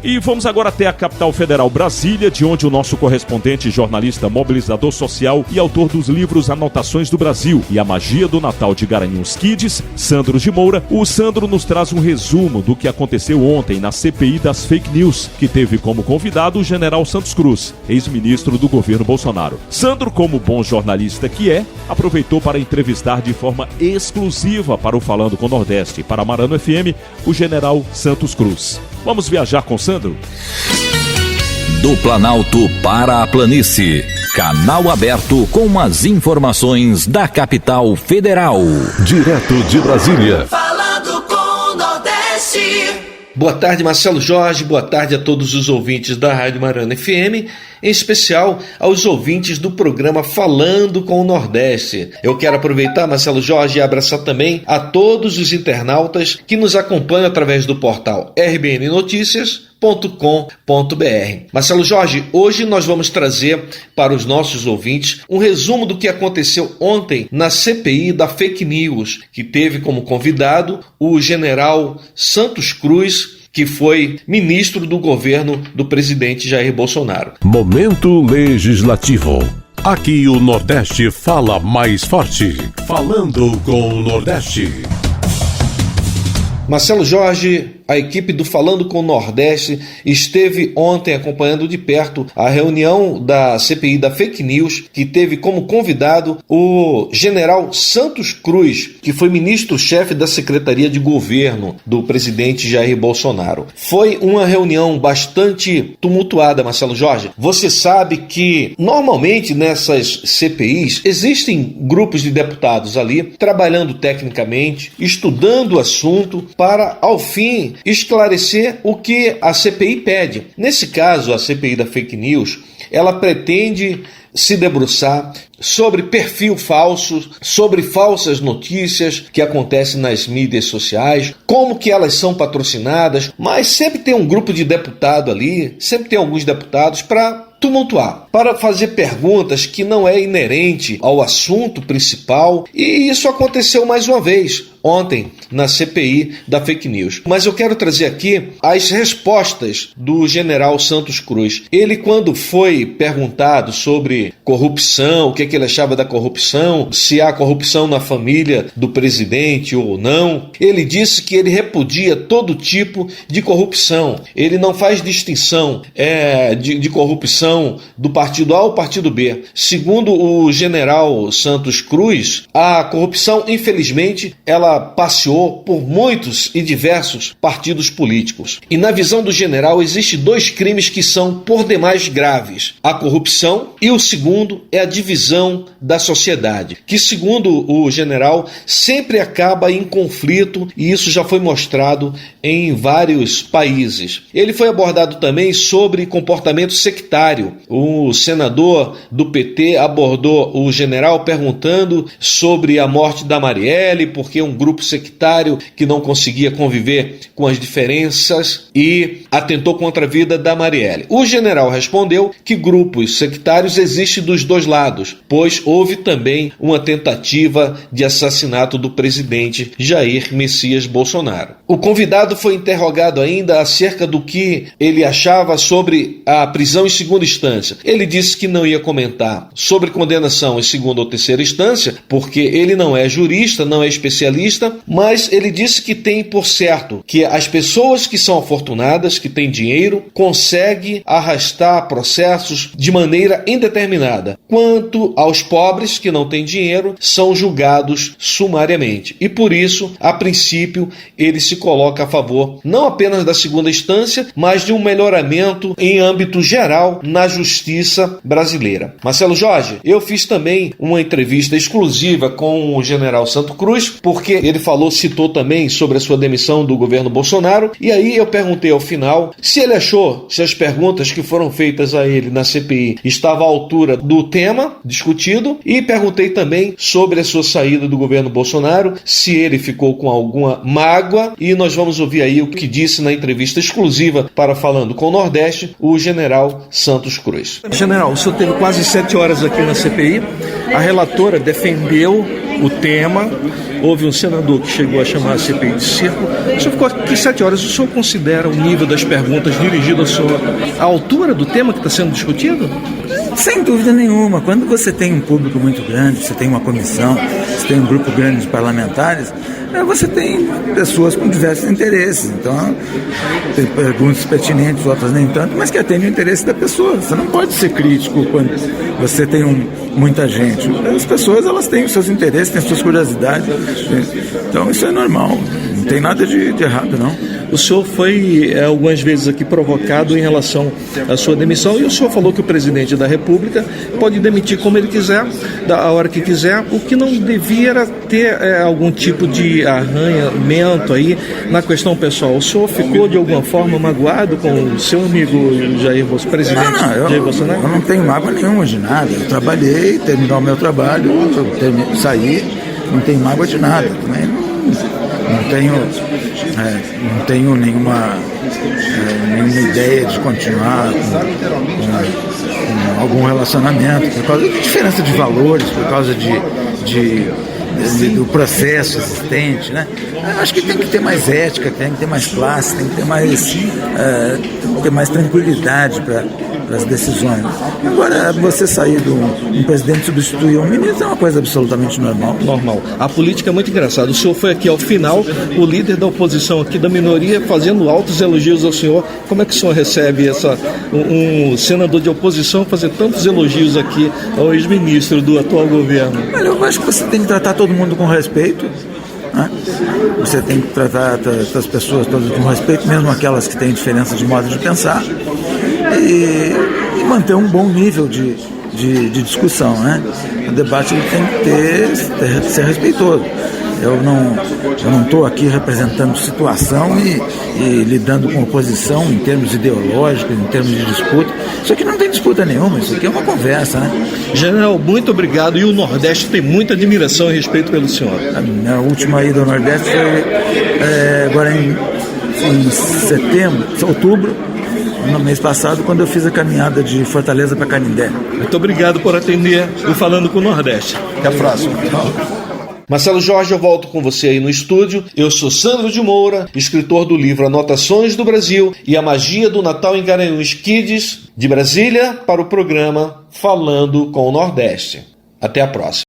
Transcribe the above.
E vamos agora até a capital federal, Brasília, de onde o nosso correspondente, jornalista, mobilizador social e autor dos livros Anotações do Brasil e A Magia do Natal de Garanhuns Kids, Sandro de Moura. O Sandro nos traz um resumo do que aconteceu ontem na CPI das fake news, que teve como convidado o general Santos Cruz, ex-ministro do governo Bolsonaro. Sandro, como bom jornalista que é, aproveitou para entrevistar de forma exclusiva para o Falando com Nordeste, para a Marano FM, o general Santos Cruz. Vamos viajar com Sandro? Do Planalto para a Planície. Canal aberto com as informações da capital federal. Direto de Brasília. Falando com Nordeste. Boa tarde, Marcelo Jorge. Boa tarde a todos os ouvintes da Rádio Marano FM, em especial aos ouvintes do programa Falando com o Nordeste. Eu quero aproveitar, Marcelo Jorge, e abraçar também a todos os internautas que nos acompanham através do portal rbnnoticias.com.br. Marcelo Jorge, hoje nós vamos trazer para os nossos ouvintes um resumo do que aconteceu ontem na CPI da Fake News, que teve como convidado o general Santos Cruz, que foi ministro do governo do presidente Jair Bolsonaro. Momento Legislativo. Aqui o Nordeste fala mais forte. Falando com o Nordeste. Marcelo Jorge, a equipe do Falando com o Nordeste esteve ontem acompanhando de perto a reunião da CPI da Fake News, que teve como convidado o general Santos Cruz, que foi ministro-chefe da Secretaria de Governo do presidente Jair Bolsonaro. Foi uma reunião bastante tumultuada, Marcelo Jorge. Você sabe que normalmente nessas CPIs existem grupos de deputados ali trabalhando tecnicamente, estudando o assunto para, ao fim, esclarecer o que a CPI pede. Nesse caso, a CPI da Fake News, ela pretende se debruçar sobre perfil falso, sobre falsas notícias que acontecem nas mídias sociais, como que elas são patrocinadas, mas sempre tem um grupo de deputado ali, sempre tem alguns deputados para tumultuar, para fazer perguntas que não é inerente ao assunto principal, e isso aconteceu mais uma vez ontem na CPI da Fake News. Mas eu quero trazer aqui as respostas do general Santos Cruz. Ele, quando foi perguntado sobre corrupção, o que ele achava da corrupção, se há corrupção na família do presidente ou não, ele disse que ele repudia todo tipo de corrupção. Ele não faz distinção de corrupção do partido A ou partido B. Segundo o general Santos Cruz, a corrupção, infelizmente, ela passeou por muitos e diversos partidos políticos. E na visão do general, existem dois crimes que são por demais graves: a corrupção, e o segundo é a divisão da sociedade, que, segundo o general, sempre acaba em conflito, e isso já foi mostrado em vários países. Ele foi abordado também sobre comportamento sectário. O senador do PT abordou o general perguntando sobre a morte da Marielle, porque um grupo sectário que não conseguia conviver com as diferenças e atentou contra a vida da Marielle. O general respondeu que grupos sectários existem dos dois lados, pois houve também uma tentativa de assassinato do presidente Jair Messias Bolsonaro. O convidado foi interrogado ainda acerca do que ele achava sobre a prisão em segunda instância. Ele disse que não ia comentar sobre condenação em segunda ou terceira instância, porque ele não é jurista, não é especialista, mas ele disse que tem por certo que as pessoas que são afortunadas, que têm dinheiro, conseguem arrastar processos de maneira indeterminada. Quanto aos pobres que não têm dinheiro, são julgados sumariamente. E por isso, a princípio, ele se coloca a favor não apenas da segunda instância, mas de um melhoramento em âmbito geral na justiça brasileira. Marcelo Jorge, eu fiz também uma entrevista exclusiva com o general Santos Cruz, porque ele citou também sobre a sua demissão do governo Bolsonaro, e aí eu perguntei ao final se ele achou, se as perguntas que foram feitas a ele na CPI estavam à altura do tema discutido, e perguntei também sobre a sua saída do governo Bolsonaro, se ele ficou com alguma mágoa, e nós vamos ouvir aí o que disse na entrevista exclusiva para Falando com o Nordeste, o general Santos Cruz. General, o senhor teve quase 7 horas aqui na CPI, a relatora defendeu o tema. Houve um senador que chegou a chamar a CPI de circo. O senhor ficou aqui 7 horas. O senhor considera o nível das perguntas dirigidas ao senhor a altura do tema que está sendo discutido? Sem dúvida nenhuma. Quando você tem um público muito grande, você tem uma comissão, você tem um grupo grande de parlamentares, você tem pessoas com diversos interesses. Então, tem perguntas pertinentes, outras nem tanto, mas que atendem o interesse da pessoa. Você não pode ser crítico quando você tem muita gente. As pessoas, elas têm os seus interesses, têm as suas curiosidades. Então, isso é normal. Não tem nada de errado, não. O senhor foi algumas vezes aqui provocado em relação à sua demissão e o senhor falou que o presidente da República pode demitir como ele quiser, da hora que quiser. O que não devia era ter algum tipo de arranhamento aí na questão pessoal. O senhor ficou de alguma forma magoado com o seu amigo Jair Bolsonaro, presidente Jair Bolsonaro? Eu não tenho mágoa nenhuma de nada. Eu trabalhei, terminou o meu trabalho, saí, não tenho mágoa de nada. Também não tenho nenhuma ideia de continuar com algum relacionamento por causa de diferença de valores, por causa do processo existente, né? Acho que tem que ter mais ética, tem que ter mais classe, tem que ter mais tranquilidade para as decisões. Agora, você sair de um presidente substituir um ministro é uma coisa absolutamente normal. Normal. A política é muito engraçada. O senhor foi aqui ao final, o líder da oposição aqui da minoria, fazendo altos elogios ao senhor. Como é que o senhor recebe um senador de oposição fazer tantos elogios aqui ao ex-ministro do atual governo? Olha, eu acho que você tem que tratar todo mundo com respeito, né? Você tem que tratar as pessoas todas com respeito, mesmo aquelas que têm diferença de modo de pensar, e manter um bom nível de discussão, né? O debate ele tem que ser respeitoso. Eu não estou aqui representando situação e lidando com oposição em termos ideológicos, em termos de disputa. Isso aqui não tem disputa nenhuma, isso aqui é uma conversa, né? General, muito obrigado. E o Nordeste tem muita admiração e respeito pelo senhor. A minha última ida ao Nordeste foi agora em outubro, no mês passado, quando eu fiz a caminhada de Fortaleza para Canindé. Muito obrigado por atender o Falando com o Nordeste. Até a próxima. Marcelo Jorge, eu volto com você aí no estúdio. Eu sou Sandro de Moura, escritor do livro Anotações do Brasil e a Magia do Natal em Garanhuns Kids, de Brasília, para o programa Falando com o Nordeste. Até a próxima.